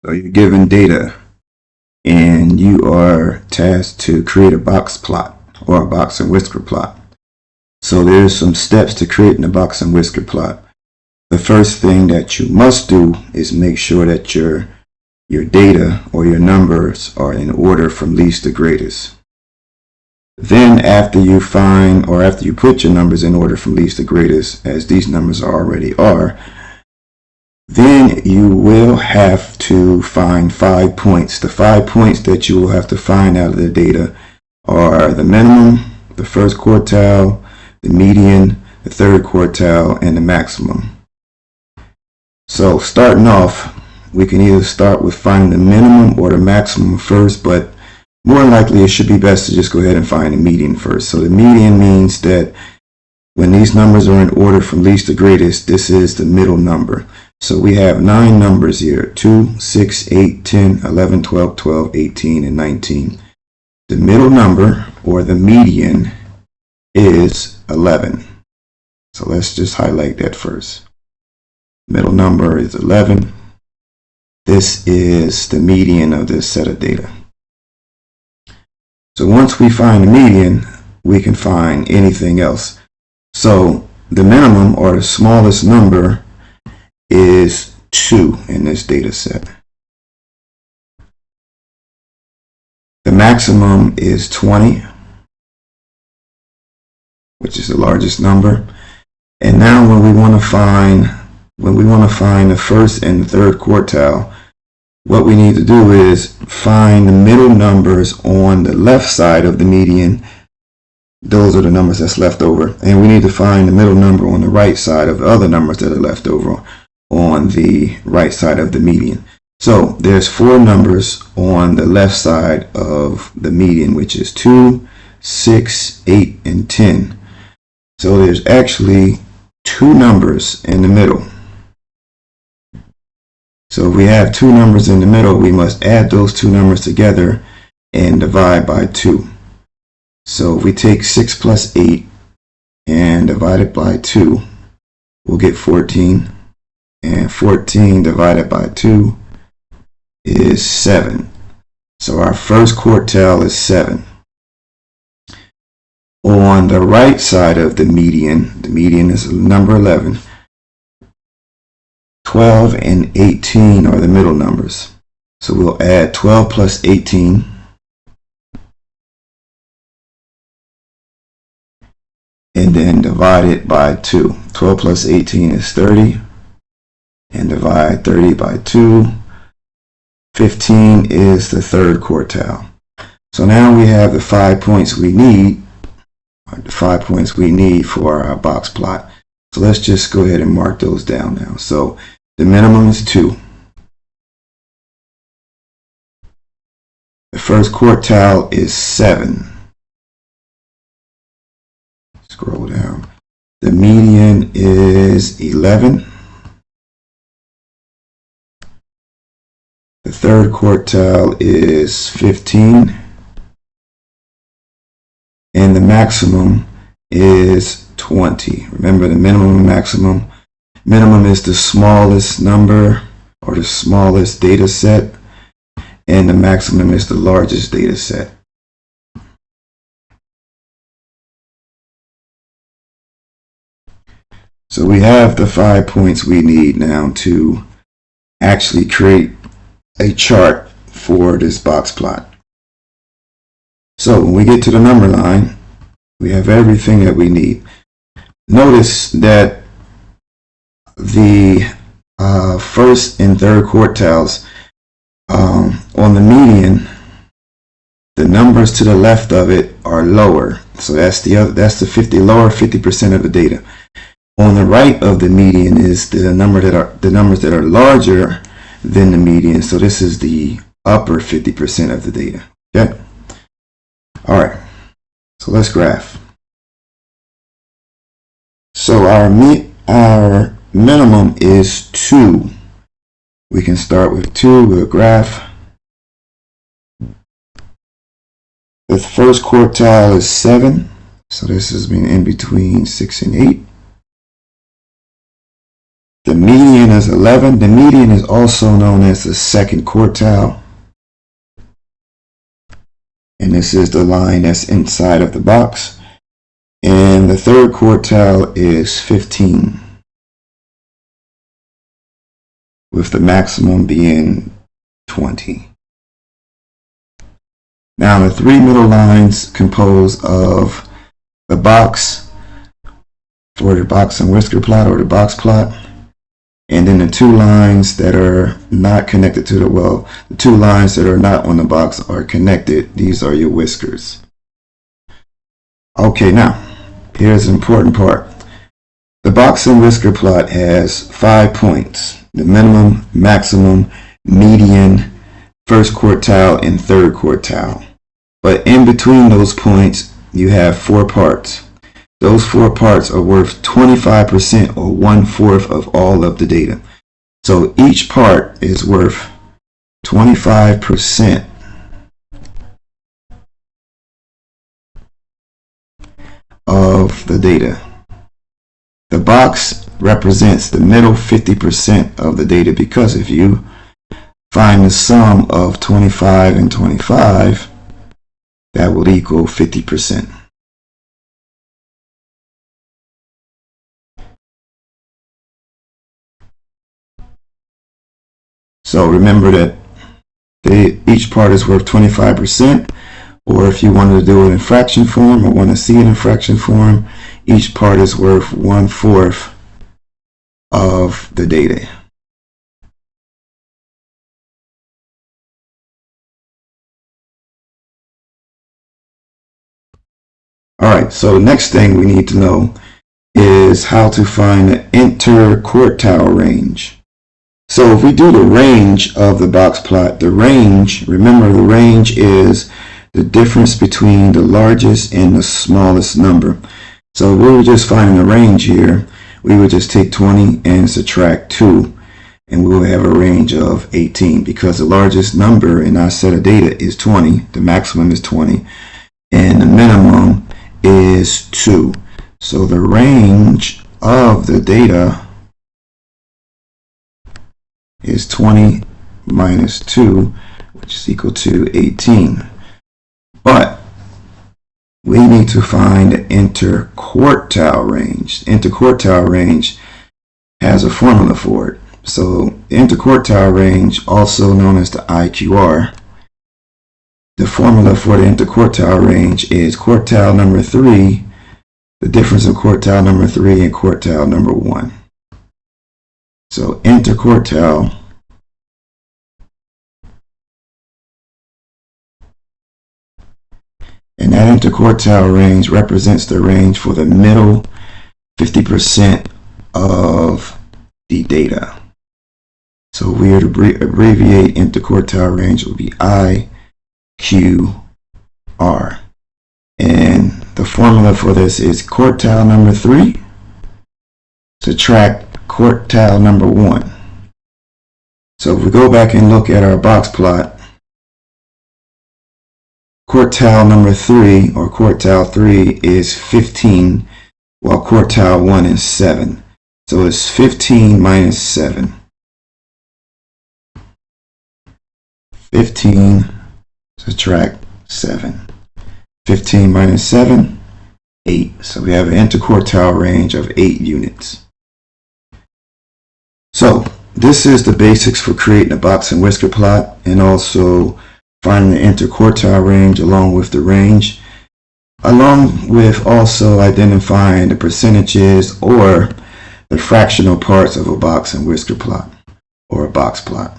So you're given data and you are tasked to create a box plot or a box and whisker plot. So there's some steps to creating a box and whisker plot. The first thing that you must do is make sure that your data or your numbers are in order from least to greatest. Then after you find, or after you put your numbers in order from least to greatest, as these numbers already are, then you will have to find 5 points. The 5 points that you will have to find out of the data are the minimum, the first quartile, the median, the third quartile, and the maximum. So starting off, we can either start with finding the minimum or the maximum first, but more than likely it should be best to just go ahead and find the median first. So the median means that when these numbers are in order from least to greatest, this is the middle number. So we have 9 numbers here: 2, 6, 8, 10, 11, 12, 12, 18, and 19. The middle number, or the median, is 11. So let's just highlight that first. Middle number is 11. This is the median of this set of data. So once we find the median, we can find anything else. So the minimum, or the smallest number, is 2 in this data set. The maximum is 20, which is the largest number. And now when we want to find the first and the third quartile, what we need to do is find the middle numbers on the left side of the median. Those are the numbers that's left over. And we need to find the middle number on the right side of the other numbers that are left over on the right side of the median. So there's 4 numbers on the left side of the median, which is 2, 6, 8, and 10. So there's actually 2 numbers in the middle. So if we have 2 numbers in the middle, we must add those 2 numbers together and divide by 2. So if we take 6 plus 8 and divide it by 2, we'll get 14. And 14 divided by 2 is 7. So our first quartile is 7. On the right side of the median is number 11. 12 and 18 are the middle numbers. So we'll add 12 plus 18. And then divide it by 2. 12 plus 18 is 30. And divide 30 by 2. 15 is the third quartile. So now we have the 5 points we need, for our box plot. So let's just go ahead and mark those down now. So the minimum is 2. The first quartile is 7. Scroll down. The median is 11. The third quartile is 15. And the maximum is 20. Remember, the minimum and maximum. Minimum is the smallest number, or the smallest data set, and the maximum is the largest data set. So we have the 5 points we need now to actually create a chart for this box plot. So when we get to the number line, we have everything that we need. Notice that the first and third quartiles on the median, the numbers to the left of it are lower. So that's the lower 50% of the data. On the right of the median is the numbers that are larger than the median. So this is the upper 50% of the data. Okay. All right. So let's graph. So our minimum is 2. We can start with 2. We'll graph. The first quartile is 7. So this is in between 6 and 8. The median of is 11. The median is also known as the second quartile. And this is the line that's inside of the box. And the third quartile is 15, with the maximum being 20. Now the three middle lines compose of the box for the box and whisker plot, or the box plot. And then the two lines that are not connected to the two lines that are not on the box are connected. These are your whiskers. Okay, now here's the important part. The box and whisker plot has 5 points: the minimum, maximum, median, first quartile, and third quartile. But in between those points, you have 4 parts. Those 4 parts are worth 25%, or 1/4 of all of the data. So each part is worth 25% of the data. The box represents the middle 50% of the data, because if you find the sum of 25 and 25, that will equal 50%. So remember that each part is worth 25%, or if you wanted to do it in fraction form or want to see it in fraction form, each part is worth 1/4 of the data. Alright, so the next thing we need to know is how to find the interquartile range. So if we do the range of the box plot, the range, remember the range is the difference between the largest and the smallest number. So if we were just finding the range here, we would just take 20 and subtract 2, and we will have a range of 18, because the largest number in our set of data is 20, the maximum is 20, and the minimum is 2. So the range of the data is 20 minus 2, which is equal to 18. But we need to find the interquartile range. The interquartile range has a formula for it. So the interquartile range, also known as the IQR, the formula for the interquartile range is quartile number 3, the difference of quartile number 3 and quartile number 1. So interquartile and that interquartile range represents the range for the middle 50% of the data. So if we were to abbreviate interquartile range, it would be IQR. And the formula for this is quartile number 3 subtract quartile number 1. So if we go back and look at our box plot, quartile number 3, or quartile 3, is 15, while quartile 1 is 7. So it's 15 minus 7. 15 subtract 7. 15 minus 7, 8. So we have an interquartile range of 8 units. So this is the basics for creating a box and whisker plot, and also finding the interquartile range along with the range, along with also identifying the percentages or the fractional parts of a box and whisker plot, or a box plot.